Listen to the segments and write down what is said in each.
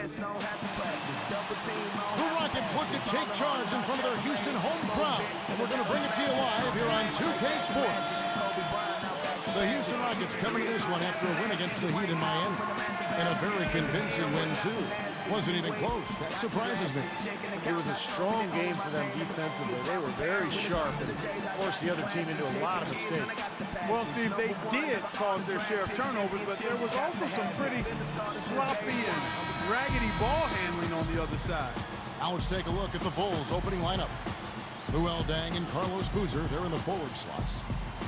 The Rockets look to take charge in front of their Houston home crowd, and we're going to bring it to you live here on 2K Sports. The Houston Rockets coming to this one after a win against the Heat in Miami. And a very convincing win, too. Wasn't even close. That surprises me. It was a strong game for them defensively. They were very sharp and forced the other team into a lot of mistakes. Well, Steve, they did cause their share of turnovers, but there was also some pretty sloppy and raggedy ball handling on the other side. Now let's take a look at the Bulls' opening lineup. Luol Deng and Carlos Boozer, they're in the forward slots.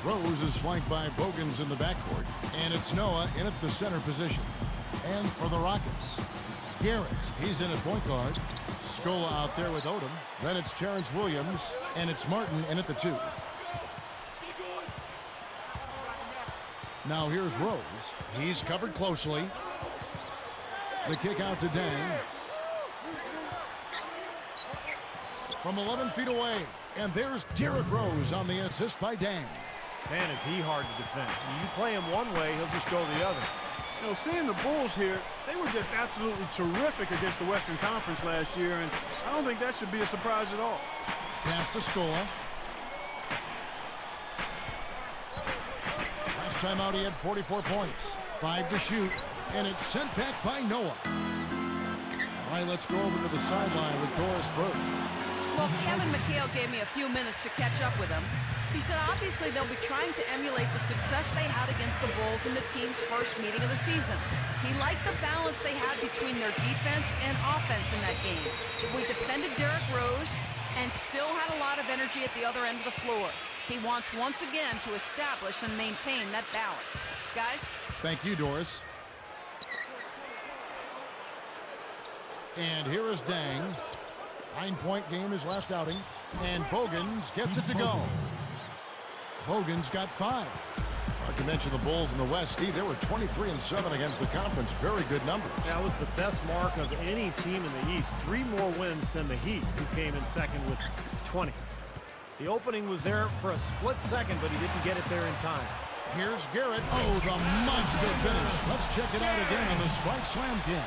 Rose is flanked by Bogans in the backcourt, and it's Noah in at the center position. And for the Rockets, Garrett, he's in at point guard. Scola out there with Odom. Then it's Terrence Williams, and it's Martin in at the 2. Now here's Rose. He's covered closely. The kick out to Deng. From 11 feet away. And there's Derrick Rose on the assist by Deng. Man, is he hard to defend. When you play him one way, he'll just go the other. You know, seeing the Bulls here, they were just absolutely terrific against the Western Conference last year, and I don't think that should be a surprise at all. Pass to Scola. Last time out, he had 44 points. 5 to shoot, and it's sent back by Noah. All right, let's go over to the sideline with Doris Burke. Well, Kevin McHale gave me a few minutes to catch up with him. He said obviously they'll be trying to emulate the success they had against the Bulls in the team's first meeting of the season. He liked the balance they had between their defense and offense in that game. We defended Derrick Rose and still had a lot of energy at the other end of the floor. He wants once again to establish and maintain that balance. Guys? Thank you, Doris. And here is Deng. 9-point game his last outing. And Bogans gets it to go. Bogans got 5. Hard to mention the Bulls in the West. Steve, they were 23-7 against the conference. Very good numbers. That was the best mark of any team in the East. 3 more wins than the Heat, who came in second with 20. The opening was there for a split second, but he didn't get it there in time. Here's Garrett. Oh, the monster finish. Let's check it out again on the Spike Slam Cam.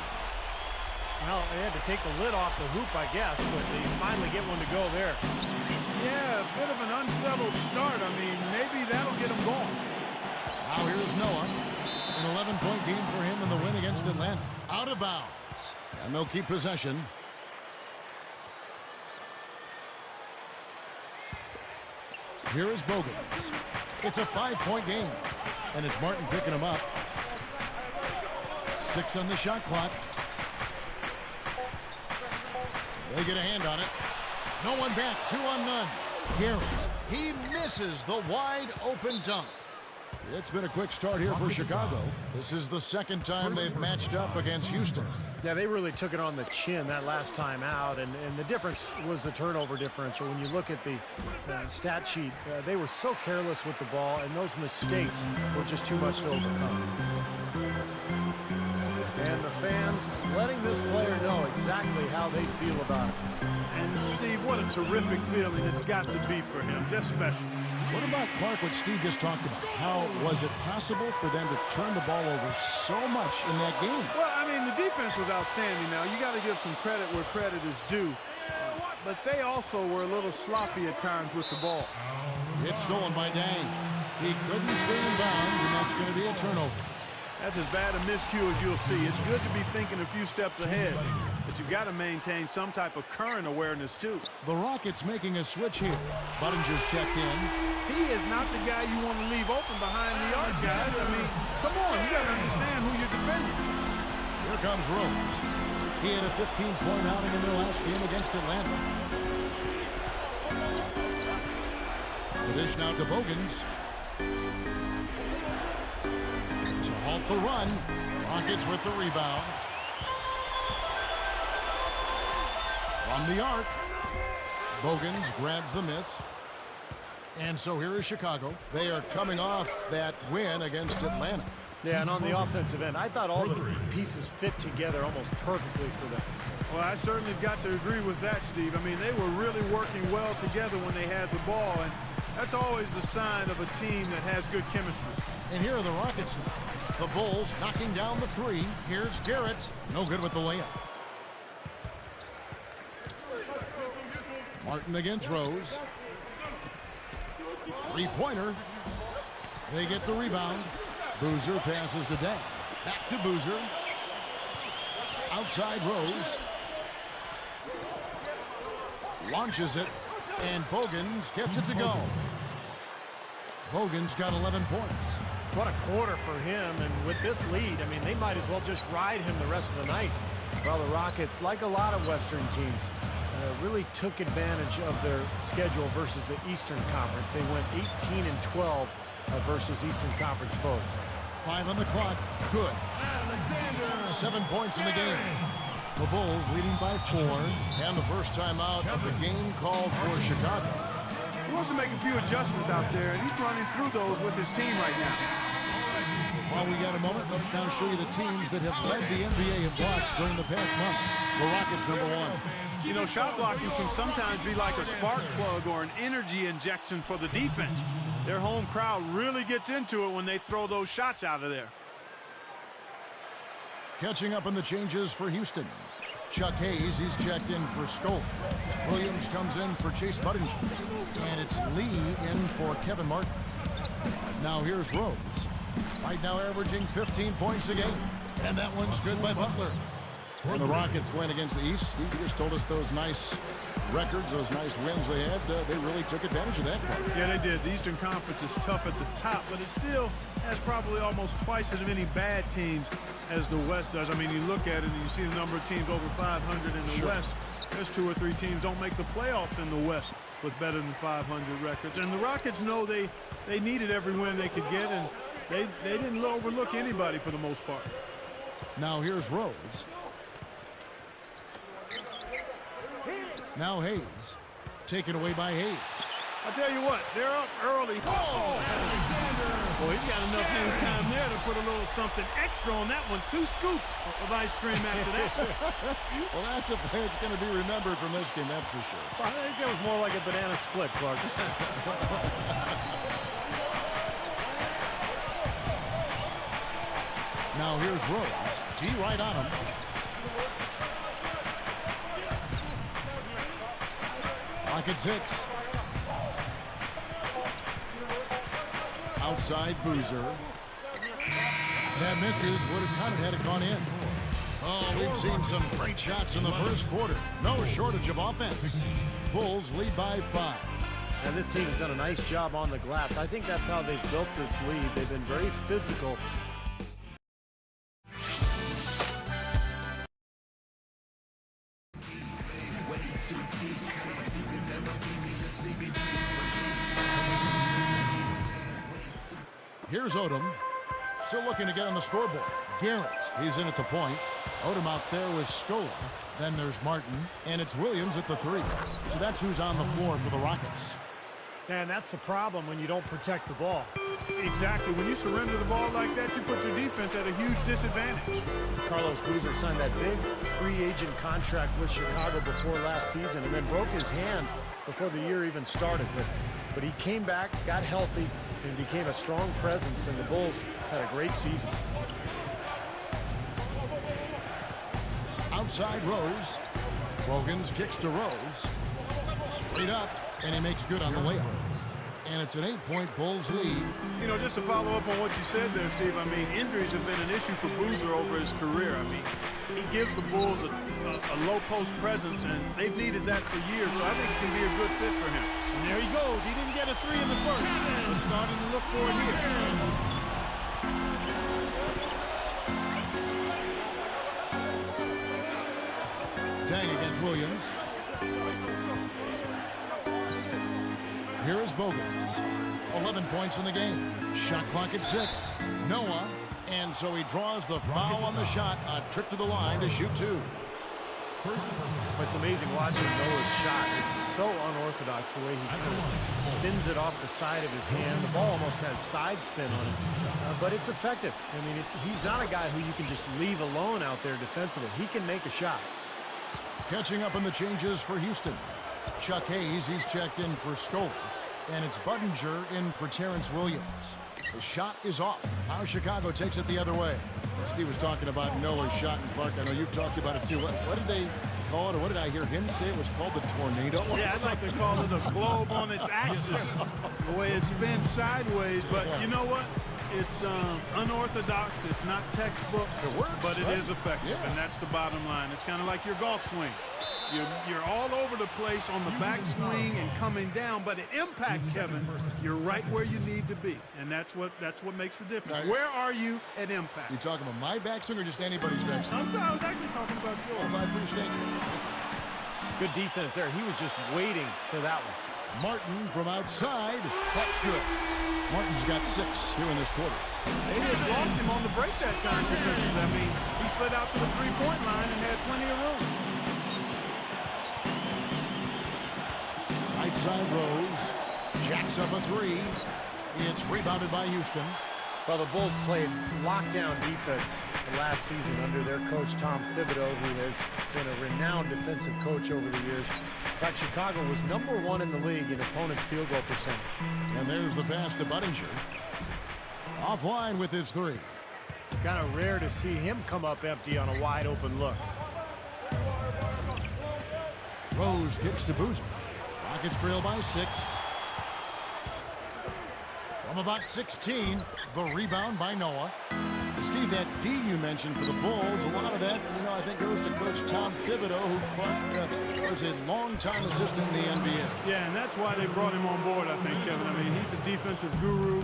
Well, they had to take the lid off the hoop, I guess, but they finally get one to go there. Yeah, a bit of an unsettled start. I mean, maybe that'll get him going. Now here's Noah. An 11-point game for him in the win against Atlanta. Out of bounds. And they'll keep possession. Here is Bogans. It's a 5-point game. And it's Martin picking him up. 6 on the shot clock. They get a hand on it. No one back, 2 on none. Garrett, he misses the wide open dunk. It's been a quick start here for Chicago. This is the second time they've matched up against Houston. Yeah, they really took it on the chin that last time out, and the difference was the turnover differential. When you look at the stat sheet, they were so careless with the ball, and those mistakes were just too much to overcome. And the fans letting this player know exactly how they feel about it. And Steve, what a terrific feeling it's got to be for him. Just special. What about Clark, what Steve just talked about? How was it possible for them to turn the ball over so much in that game? Well, I mean, the defense was outstanding now. You got to give some credit where credit is due. But they also were a little sloppy at times with the ball. It's stolen by Deng. He couldn't stay in bounds, and that's going to be a turnover. That's as bad a miscue as you'll see. It's good to be thinking a few steps ahead, but you've got to maintain some type of current awareness, too. The Rockets making a switch here. Buttinger's checked in. He is not the guy you want to leave open behind the arc, guys. I mean, come on, you got to understand who you're defending. Here comes Rose. He had a 15-point outing in their last game against Atlanta. The dish now to Bogans. To halt the run. Rockets with the rebound. From the arc. Bogans grabs the miss. And so here is Chicago. They are coming off that win against Atlanta. Yeah, and on the offensive end, I thought all the pieces fit together almost perfectly for them. Well, I certainly have got to agree with that, Steve. I mean, they were really working well together when they had the ball, and that's always the sign of a team that has good chemistry. And here are the Rockets now. The Bulls knocking down the 3. Here's Garrett. No good with the layup. Martin against Rose. Three-pointer. They get the rebound. Boozer passes to Dang. Back to Boozer. Outside Rose. Launches it. And Bogans gets it to go. Bogans got 11 points. What a quarter for him, and with this lead, I mean, they might as well just ride him the rest of the night. Well, the Rockets, like a lot of Western teams, really took advantage of their schedule versus the Eastern Conference. They went 18-12 versus Eastern Conference foes. 5 on the clock. Good. 7 points in the game. The Bulls leading by 4, and the first time out of the game called for Chicago. He wants to make a few adjustments out there, and he's running through those with his team right now. While we got a moment, let's now show you the teams that have led the NBA in blocks during the past month. The Rockets, #1. You know, shot blocking can sometimes be like a spark plug or an energy injection for the defense. Their home crowd really gets into it when they throw those shots out of there. Catching up on the changes for Houston. Chuck Hayes, he's checked in for Skoll. Williams comes in for Chase Budinger. And it's Lee in for Kevin Martin. Now here's Rose. Right now averaging 15 points a game. And that one's good by Butler. When the Rockets went against the East, he just told us those nice records, those nice wins they had, they really took advantage of that part. Yeah, they did. The Eastern Conference is tough at the top, but it still has probably almost twice as many bad teams as the West does. I mean, you look at it and you see the number of teams over 500 in the West. There's 2 or 3 teams don't make the playoffs in the West with better than 500 records. And the Rockets know they needed every win they could get, and they didn't overlook anybody for the most part. Now here's Rose. Now Hayes. Taken away by Hayes. I tell you what, they're up early. Oh, Alexander! Well, he's got enough hang time there to put a little something extra on that one. 2 scoops of ice cream after that. Well, that's a play that's going to be remembered from this game, that's for sure. I think that was more like a banana split, Clark. Now here's Rose. D right on him. Pocket 6. Outside Boozer. That misses. Would have kind of had it gone in. Oh, we've seen some great shots in the first quarter. No shortage of offense. Bulls lead by 5. And this team has done a nice job on the glass. I think that's how they've built this lead. They've been very physical. Here's Odom. Still looking to get on the scoreboard. Garrett, he's in at the point. Odom out there with Scola. Then there's Martin. And it's Williams at the 3. So that's who's on the floor for the Rockets. And that's the problem when you don't protect the ball. Exactly. When you surrender the ball like that, you put your defense at a huge disadvantage. Carlos Boozer signed that big free agent contract with Chicago before last season and then broke his hand before the year even started. But he came back, got healthy, and became a strong presence, and the Bulls had a great season. Outside Rose. Bogans kicks to Rose. Straight up, and he makes good on the layup. And it's an 8-point Bulls lead. You know, just to follow up on what you said there, Steve, I mean, injuries have been an issue for Boozer over his career. I mean, he gives the Bulls a low-post presence, and they've needed that for years, so I think it can be a good fit for him. And there he goes. He didn't get a 3 in the first. He's starting to look for it here. Dang against Williams. Here is Bogans. 11 points in the game. Shot clock at 6. Noah. And so he draws the foul on the shot. A trip to the line to shoot 2. It's amazing watching Noah's shot. It's so unorthodox the way he kind of spins it off the side of his hand. The ball almost has side spin on it, but it's effective. I mean, he's not a guy who you can just leave alone out there defensively. He can make a shot. Catching up on the changes for Houston. Chuck Hayes, he's checked in for Skoll. And it's Budinger in for Terrence Williams. The shot is off. Now Chicago takes it the other way. Steve was talking about Noah's shot, and Clark, I know you've talked about it too. What did they call it, or what did I hear him say? It was called the tornado. Yeah, I'd like to call it a globe on its axis, the way it spins sideways. But you know what? It's unorthodox. It's not textbook, it works, but it right? is effective, and that's the bottom line. It's kind of like your golf swing. You're all over the place on the backswing and coming down, but at impact, Kevin, you're right where you need to be, and that's what makes the difference. Where are you at impact? You talking about my backswing or just anybody's backswing? I was actually talking about yours. I appreciate you. Good defense there. He was just waiting for that one. Martin from outside. That's good. Martin's got 6 here in this quarter. They just lost him on the break that time defensively. I mean, he slid out to the three-point line and had plenty of room. Right side Rose. Jacks up a 3. It's rebounded by Houston. Well, the Bulls played lockdown defense last season under their coach, Tom Thibodeau, who has been a renowned defensive coach over the years. In fact, Chicago was #1 in the league in opponents' field goal percentage. And there's the pass to Budinger. Offline with his 3. Kind of rare to see him come up empty on a wide open look. Rose kicks to Boozer. Rockets trail by 6. From about 16, the rebound by Noah. And Steve, that D you mentioned for the Bulls, a lot of that, I think goes to Coach Tom Thibodeau, who Clark was a long-time assistant in the NBA. Yeah, and that's why they brought him on board, I think, Kevin. I mean, he's a defensive guru,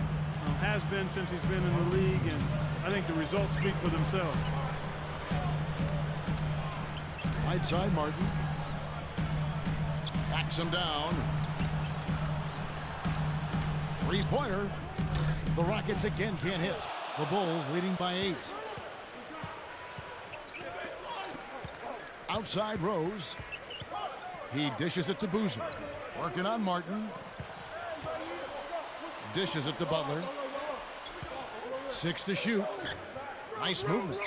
has been since he's been in the league, and I think the results speak for themselves. Right side, Martin. Backs him down. Three-pointer. The Rockets again can't hit. The Bulls leading by 8. Outside Rose. He dishes it to Boozer. Working on Martin. Dishes it to Butler. 6 to shoot. Nice movement.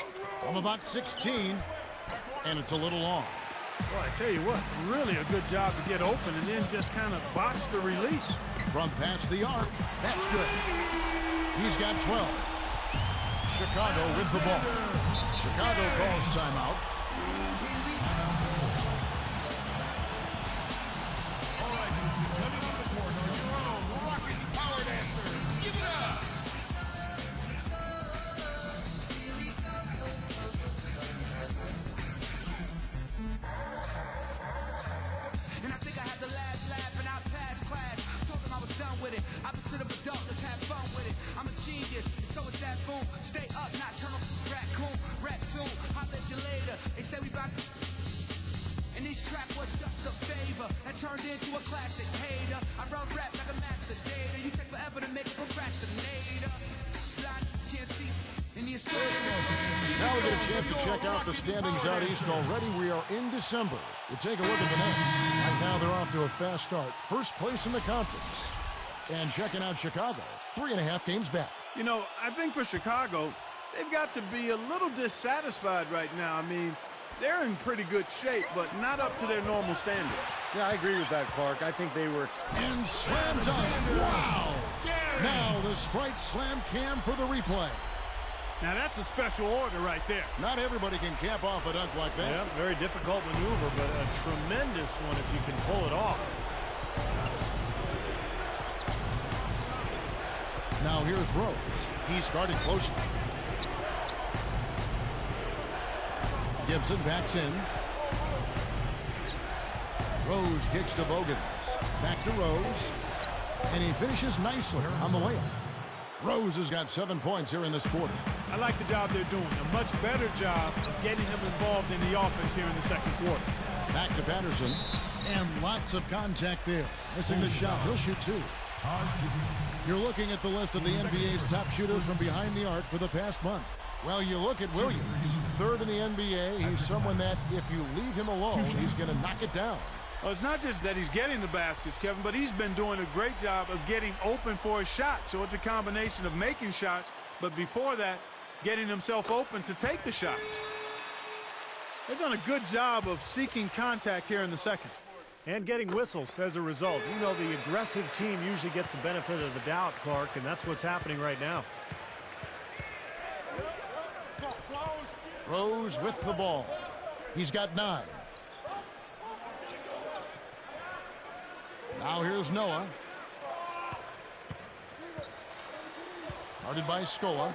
From about 16. And it's a little long. Well, I tell you what, really a good job to get open and then just kind of box the release. From past the arc. That's good. He's got 12. Chicago with the ball. Chicago calls timeout. All right, Houston, coming on the court are your own Rockets power dancers. Give it up. And I think I had the last laugh and I passed class. Told them I was done with it. Opposite of adult, let's have fun with it. I'm a genius, and so is that boom. Stay up, not turn off raccoon. Rap soon, holla at you later. They say we back. And this track was just a favor that turned into a classic hater. I run rap like a master data. You take forever to make a procrastinator. Blind, can't see. In the Now we get a chance to check out the standings out east already. We are in December. You take a look at the Nets. Right now they're off to a fast start. First place in the conference. And checking out Chicago, 3.5 games back. I think for Chicago, they've got to be a little dissatisfied right now. I mean, they're in pretty good shape, but not up to their normal standards. Yeah, I agree with that, Clark. I think they were... And slam dunk. Wow. Now the Sprite slam cam for the replay. Now that's a special order right there. Not everybody can cap off a dunk like that. Yeah, very difficult maneuver, but a tremendous one if you can pull it off. Now here's Rose. He's guarded closely. Gibson backs in. Rose kicks to Bogans. Back to Rose. And he finishes nicely on the layup. Rose has got 7 points here in this quarter. I like the job they're doing. A much better job of getting him involved in the offense here in the second quarter. Back to Patterson. And lots of contact there. Missing the shot. He'll shoot 2. You're looking at the list of the NBA's top shooters from behind the arc for the past month. Well, you look at Williams, 3rd in the NBA. He's someone that if you leave him alone, he's going to knock it down. Well, it's not just that he's getting the baskets, Kevin, but he's been doing a great job of getting open for a shot. So it's a combination of making shots, but before that, getting himself open to take the shot. They've done a good job of seeking contact here in the second. And getting whistles as a result. The aggressive team usually gets the benefit of the doubt, Clark, and that's what's happening right now. Rose with the ball. He's got 9. Now here's Noah. Guarded by Scola.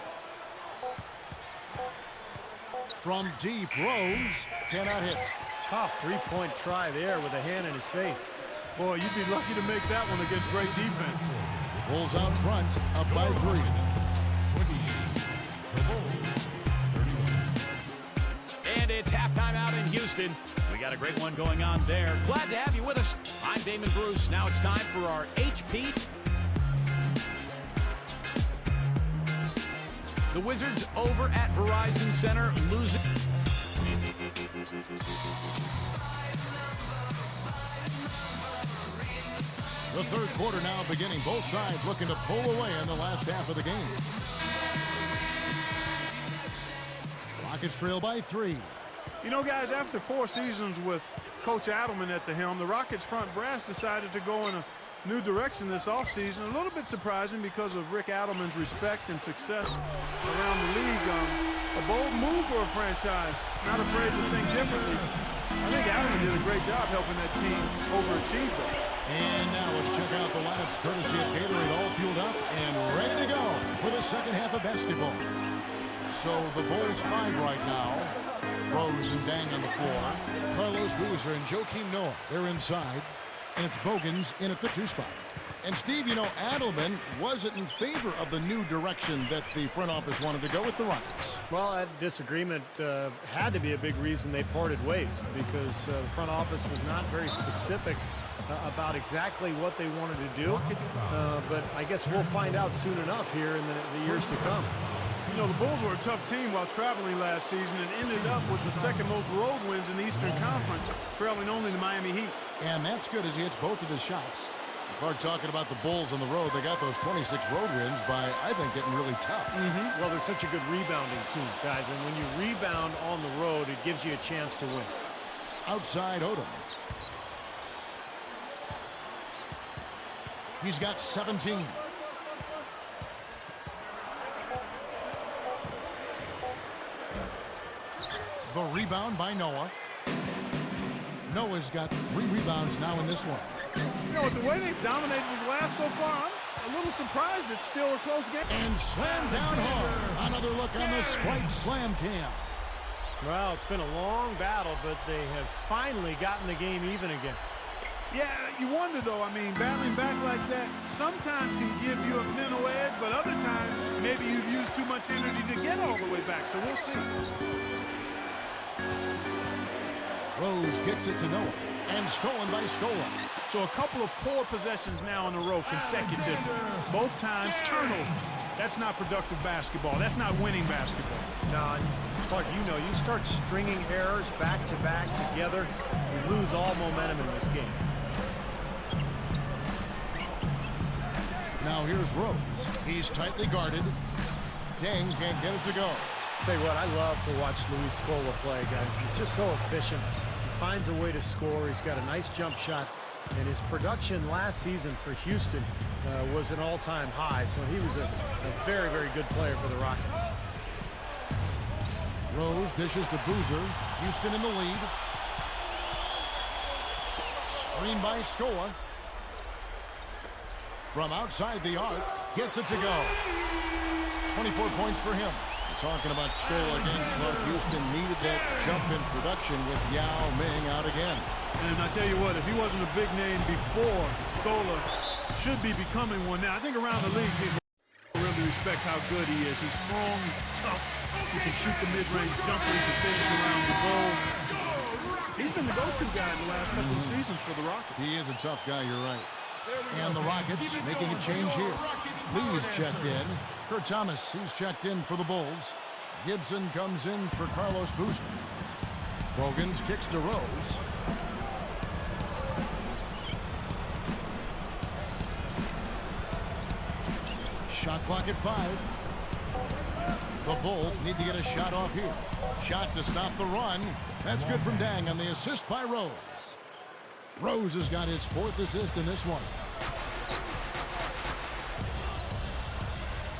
From deep, Rose cannot hit. Tough three-point try there with a hand in his face. Boy, you'd be lucky to make that one against great defense. Bulls out front, up by 3. 28. The Bulls, 31. And it's halftime out in Houston. We got a great one going on there. Glad to have you with us. I'm Damon Bruce. Now it's time for our HP. The Wizards over at Verizon Center losing. The third quarter now beginning. Both sides looking to pull away in the last half of the game. Rockets trail by 3. You know, guys, after 4 seasons with Coach Adelman at the helm, the Rockets front brass decided to go in a new direction this offseason. A little bit surprising because of Rick Adelman's respect and success around the league. A bold move for a franchise, not afraid to think differently. I think Adelman did a great job helping that team overachieve though. And now let's check out the lineups courtesy of Gatorade, all fueled up and ready to go for the second half of basketball. So the Bulls 5 right now. Rose and Dang on the floor. Carlos Boozer and Joakim Noah, they're inside. And it's Bogans in at the 2 spot. And Steve, you know, Adelman wasn't in favor of the new direction that the front office wanted to go with the Rockets. Well, that disagreement had to be a big reason they parted ways, because the front office was not very specific about exactly what they wanted to do. But I guess we'll find out soon enough here in the years to come. You know, the Bulls were a tough team while traveling last season and ended up with the second most road wins in the Eastern Conference, trailing only the Miami Heat. And that's good as he hits both of his shots. Clark talking about the Bulls on the road. They got those 26 road wins by, I think, getting really tough. Well, they're such a good rebounding team, guys. And when you rebound on the road, it gives you a chance to win. Outside Odom. He's got 17. The rebound by Noah. Noah's got 3 rebounds now in this one. You know, with the way they've dominated the glass so far, I'm a little surprised it's still a close game. And slammed down hard. Another look on the Sprite Slam cam. Well, it's been a long battle, but they have finally gotten the game even again. Yeah, you wonder, though. I mean, battling back like that sometimes can give you a mental edge, but other times maybe you've used too much energy to get all the way back, so we'll see. Rose kicks it to Noah. And stolen by Scola. So a couple of poor possessions now in a row consecutive. Both times turnover. That's not productive basketball. That's not winning basketball. No, Clark, you know, you start stringing errors back to back together, you lose all momentum in this game. Now here's Rose. He's tightly guarded. Dang can't get it to go. Tell you what, I love to watch Luis Scola play, guys. He's just so efficient. He finds a way to score. He's got a nice jump shot. And his production last season for Houston was an all-time high. So he was a very, very good player for the Rockets. Rose dishes to Boozer. Houston in the lead. Screen by Scola. From outside the arc, gets it to go. 24 points for him. Talking about Scola again, Clark. Houston needed that jump in production with Yao Ming out again. And I tell you what, if he wasn't a big name before, Scola should be becoming one now. I think around the league, people really respect how good he is. He's strong, he's tough. He can shoot the mid-range jumper. He can finish around the goal. He's been the go-to guy in the last couple of seasons for the Rockets. He is a tough guy, you're right. And the Rockets making a change here. Lee's checked in. Kurt Thomas, he's checked in for the Bulls. Gibson comes in for Carlos Boozer. Bogans kicks to Rose. Shot clock at 5. The Bulls need to get a shot off here. Shot to stop the run. That's good from Dang on the assist by Rose. Rose has got his 4th assist in this one.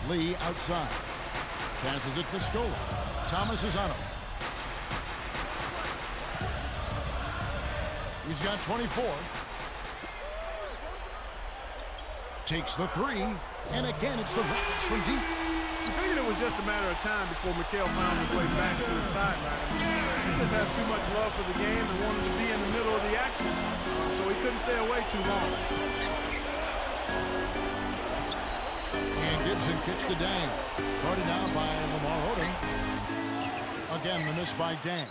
Lee outside. Passes it to Scola. Thomas is on him. He's got 24. Takes the three, and again it's the Rockets from deep. I figured it was just a matter of time before Mikal found his way back to the sideline. He just has too much love for the game and wanted to be in the middle of the action, so he couldn't stay away too long. And Gibson kicks to Dang. Guarded now by Lamar Odom. Again, the miss by Dang.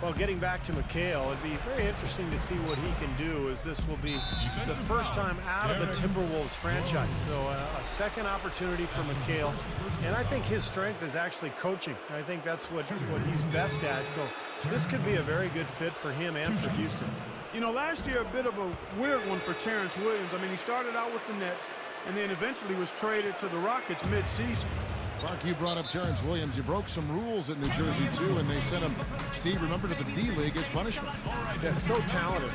Well, getting back to Mikal, it'd be very interesting to see what he can do, as this will be the first time out of the Timberwolves franchise. So a second opportunity for Mikal. And I think his strength is actually coaching. I think that's what he's best at. So this could be a very good fit for him and for Houston. You know, last year a bit of a weird one for Terrence Williams. I mean, he started out with the Nets and then eventually was traded to the Rockets mid-season. Clark, you brought up Terrence Williams. He broke some rules at New Jersey, too, and they sent him, Steve, remember, to the D-League as punishment. That's so talented.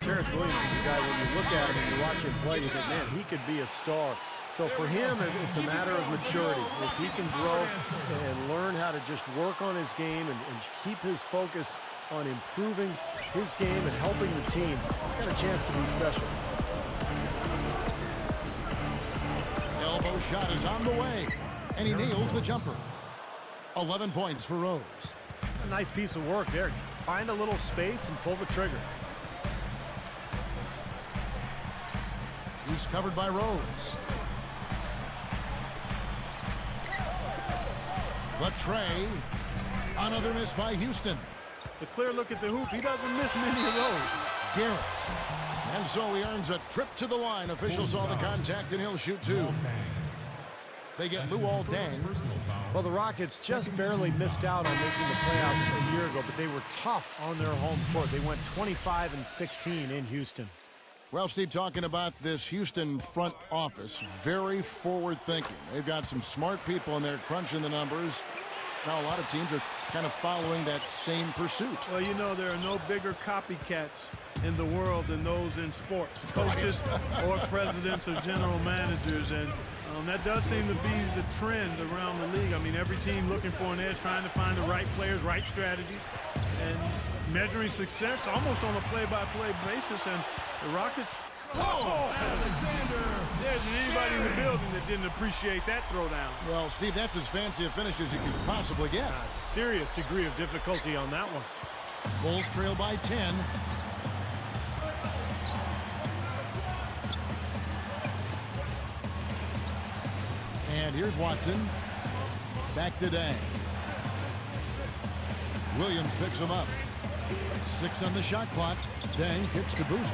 Terrence Williams is a guy, when you look at him and you watch him play, you think, man, he could be a star. So for him, it's a matter of maturity. If he can grow and learn how to just work on his game and keep his focus on improving his game and helping the team, he's got a chance to be special. Elbow shot is on the way. And he nails the jumper. 11 points for Rose. A nice piece of work there. Find a little space and pull the trigger. He's covered by Rose. The tray. Another miss by Houston. The clear look at the hoop. He doesn't miss many of those. Garrett. And so he earns a trip to the line. Officials saw the contact, and he'll shoot two. They get Luol Deng. Well, the Rockets just barely missed out on making the playoffs a year ago, but they were tough on their home court. They went 25-16 in Houston. Well, Steve, talking about this Houston front office, very forward-thinking. They've got some smart people in there crunching the numbers. Now, a lot of teams are kind of following that same pursuit. Well, you know, there are no bigger copycats in the world than those in sports, coaches or presidents or general managers, and that does seem to be the trend around the league. I mean, every team looking for an edge, trying to find the right players, right strategies, and measuring success almost on a play-by-play basis. And the Rockets, Alexander! there isn't anybody in the building that didn't appreciate that throwdown. Well, Steve, that's as fancy a finish as you could possibly get. A serious degree of difficulty on that one. Bulls trail by 10. And here's Watson. Back to Dang. Williams picks him up. 6 on the shot clock. Dang kicks to Boozer.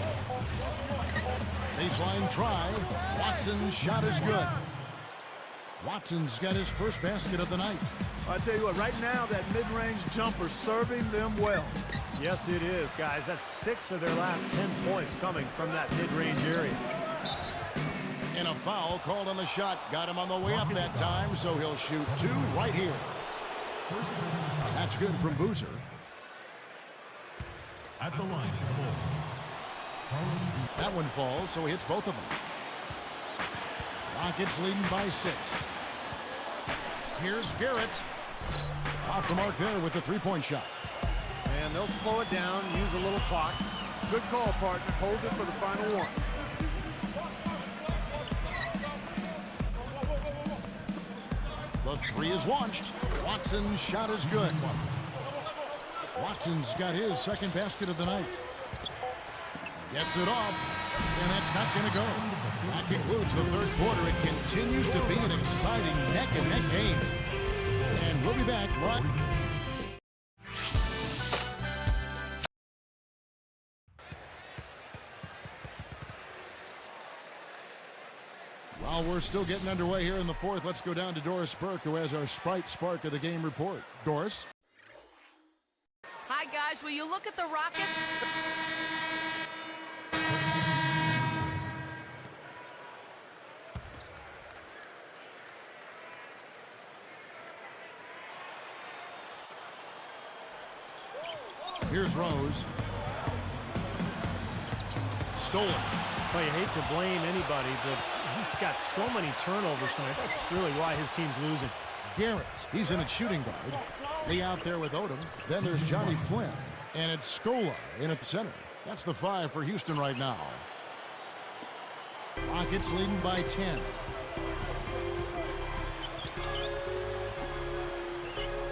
Baseline try. Watson's shot is good. Watson's got his first basket of the night. I tell you what, right now that mid-range jumper serving them well. Yes, it is, guys. That's 6 of their last 10 points coming from that mid-range area. And a foul called on the shot. Got him on the way up that time, so he'll shoot 2 right here. That's good from Boozer. At the line for the Bulls. That one falls, so he hits both of them. Rockets leading by 6. Here's Garrett. Off the mark there with the three-point shot. And they'll slow it down, use a little clock. Good call, partner. Hold it for the final one. The three is launched. Watson's shot is good. Watson's got his second basket of the night. Gets it off, and that's not going to go. That concludes the third quarter. It continues to be an exciting neck-and-neck game. And we'll be back right. While we're still getting underway here in the fourth, let's go down to Doris Burke, who has our Sprite Spark of the Game report. Doris? Hi, guys. Will you look at the Rockets? Here's Rose. Stolen. Well, you hate to blame anybody, but he's got so many turnovers tonight. That's really why his team's losing. Garrett, he's in at shooting guard. They out there with Odom. Then there's Johnny Flynn. And it's Scola in at center. That's the 5 for Houston right now. Rockets leading by 10.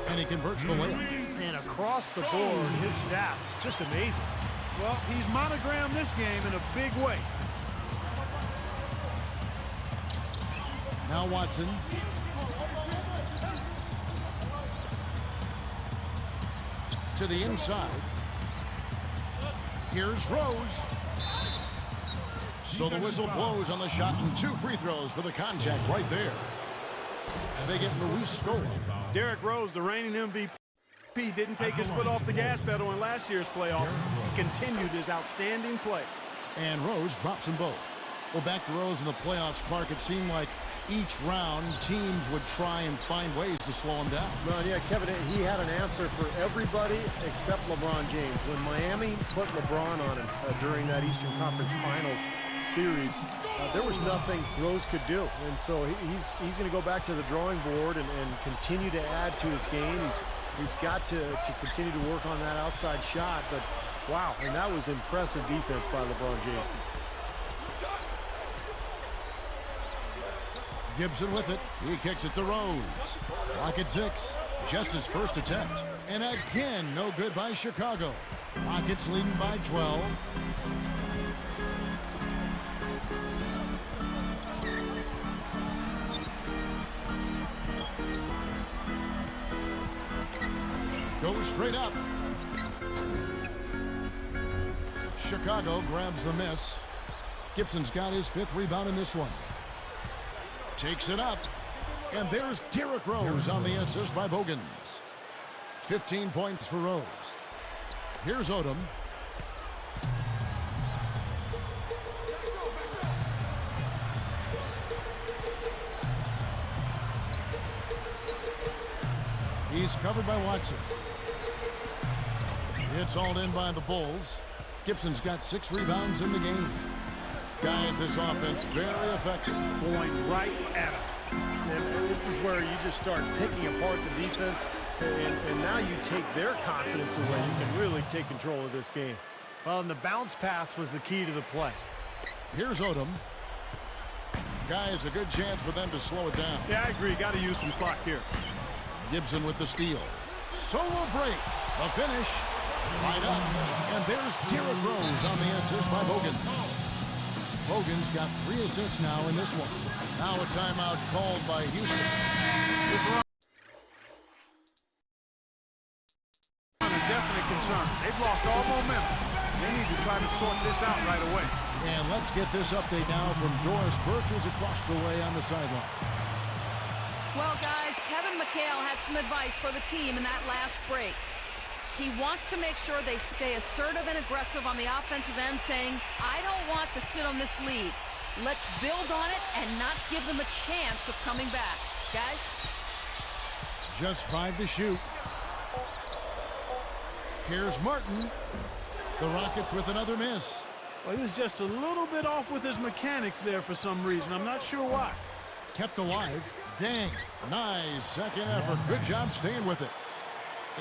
And he converts the layup. And across the board, his stats, just amazing. Well, he's monogrammed this game in a big way. Now Watson. To the inside. Here's Rose. So the whistle blows on the shot and 2 free throws for the contact right there. They get Luis Scola. Derrick Rose, the reigning MVP, didn't take his foot off the gas pedal in last year's playoff. He continued his outstanding play. And Rose drops them both. Well, back to Rose in the playoffs, Clark, it seemed like each round teams would try and find ways to slow him down. Well, yeah, Kevin, he had an answer for everybody except LeBron James. When Miami put LeBron on him during that Eastern Conference Finals series, there was nothing Rose could do. And so he's going to go back to the drawing board and continue to add to his game. He's got to continue to work on that outside shot. But, wow, and that was impressive defense by LeBron James. Gibson with it. He kicks it to Rose. Clock at 6. Just his first attempt. And again, no good by Chicago. Rockets leading by 12. Goes straight up. Chicago grabs the miss. Gibson's got his 5th rebound in this one. Takes it up. And there's Derrick Rose on the assist by Bogans. 15 points for Rose. Here's Odom. He's covered by Watson. It's hauled in by the Bulls. Gibson's got 6 rebounds in the game. Guys, this offense very effective. Going right at him. And this is where you just start picking apart the defense, and now you take their confidence away. You can really take control of this game. Well, and the bounce pass was the key to the play. Here's Odom. Guys, a good chance for them to slow it down. Yeah, I agree. Got to use some clock here. Gibson with the steal. Solo break. The finish. Right up. And there's Derrick Rose on the assist by Bogans. Bogans got 3 assists now in this one. Now a timeout called by Houston. A definite concern. They've lost all momentum. They need to try to sort this out right away. And let's get this update now from Doris Burke, who's across the way on the sideline. Well, guys, Kevin McHale had some advice for the team in that last break. He wants to make sure they stay assertive and aggressive on the offensive end, saying, I don't want to sit on this lead. Let's build on it and not give them a chance of coming back. Guys? Just 5 to shoot. Here's Martin. The Rockets with another miss. Well, he was just a little bit off with his mechanics there for some reason. I'm not sure why. Kept alive. Dang. Nice second effort. Good job staying with it.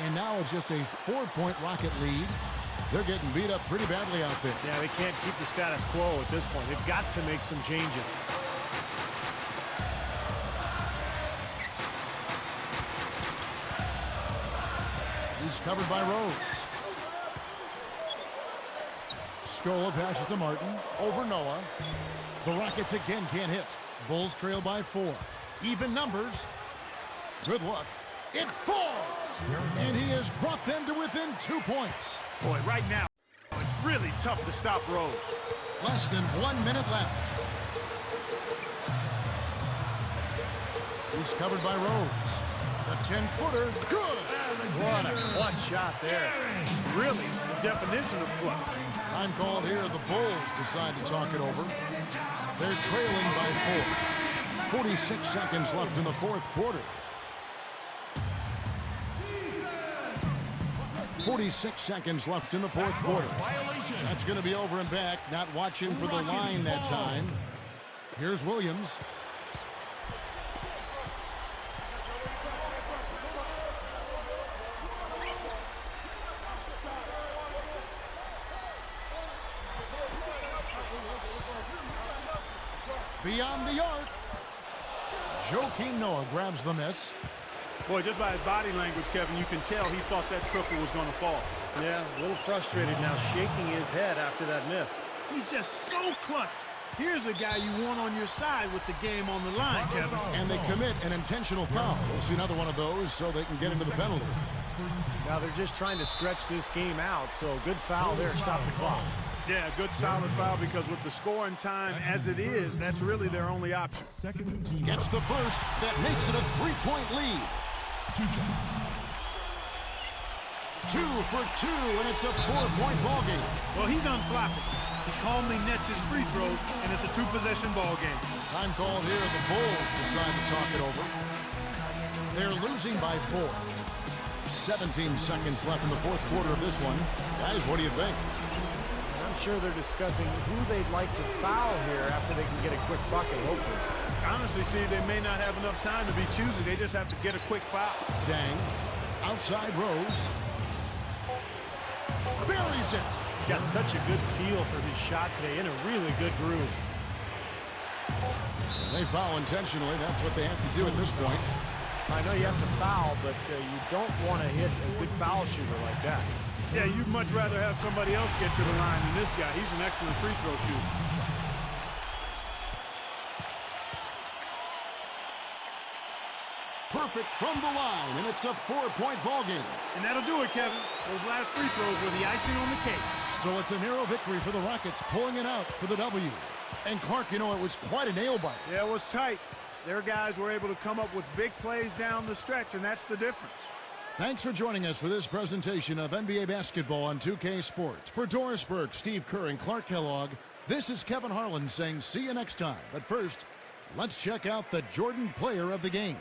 And now it's just a 4-point Rocket lead. They're getting beat up pretty badly out there. Yeah, they can't keep the status quo at this point. They've got to make some changes. He's covered by Rose. Scola passes to Martin. Over Noah. The Rockets again can't hit. Bulls trail by 4. Even numbers. Good luck. It falls! And he has brought them to within 2 points. Boy, right now, it's really tough to stop Rose. Less than 1 minute left. He's covered by Rose. The 10-footer, good! What a clutch shot there. Really, the definition of clutch. Time called here. The Bulls decide to talk it over. They're trailing by 4. 46 seconds left in the 4th quarter. 46 seconds left in the 4th quarter. That's going to be over and back. Not watching for the line that time. Here's Williams. Beyond the arc. Joakim Noah grabs the miss. Boy, just by his body language, Kevin, you can tell he thought that triple was going to fall. Yeah, a little frustrated now, shaking his head after that miss. He's just so clutch. Here's a guy you want on your side with the game on the line, Kevin. And they commit an intentional foul. We'll see another one of those so they can get into the penalties. Now they're just trying to stretch this game out, so good foul there, stop the clock. Yeah, good solid foul because with the scoring time as it is, that's really their only option. Gets the first. That makes it a 3-point lead. 2 shots. 2 for 2, and it's a 4-point ball game. Well, he's unflappable. He calmly nets his free throws, and it's a 2-possession ball game. Time called here. The Bulls decide to talk it over. They're losing by 4. 17 seconds left in the fourth quarter of this one. Guys, what do you think? I'm sure they're discussing who they'd like to foul here after they can get a quick bucket, hopefully. Honestly, Steve, they may not have enough time to be choosy. They just have to get a quick foul. Dang. Outside Rose. Buries it. Got such a good feel for his shot today, in a really good groove. They foul intentionally. That's what they have to do at this point. I know you have to foul, but you don't want to hit a good foul shooter like that. Yeah, you'd much rather have somebody else get to the line than this guy. He's an excellent free throw shooter. Perfect from the line, and it's a 4-point ball game. And that'll do it, Kevin. Those last free throws were the icing on the cake. So it's a narrow victory for the Rockets, pulling it out for the W. And Clark, you know, it was quite a nail-biter. Yeah, it was tight. Their guys were able to come up with big plays down the stretch, and that's the difference. Thanks for joining us for this presentation of NBA basketball on 2K Sports. For Doris Burke, Steve Kerr, and Clark Kellogg, this is Kevin Harlan saying see you next time. But first, let's check out the Jordan player of the game.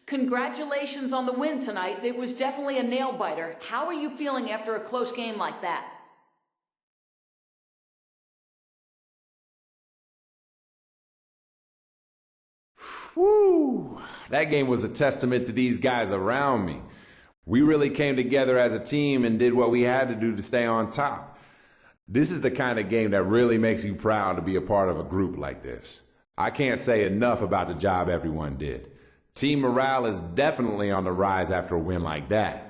Congratulations on the win tonight. It was definitely a nail-biter. How are you feeling after a close game like that? Woo! That game was a testament to these guys around me. We really came together as a team and did what we had to do to stay on top. This is the kind of game that really makes you proud to be a part of a group like this. I can't say enough about the job everyone did. Team morale is definitely on the rise after a win like that.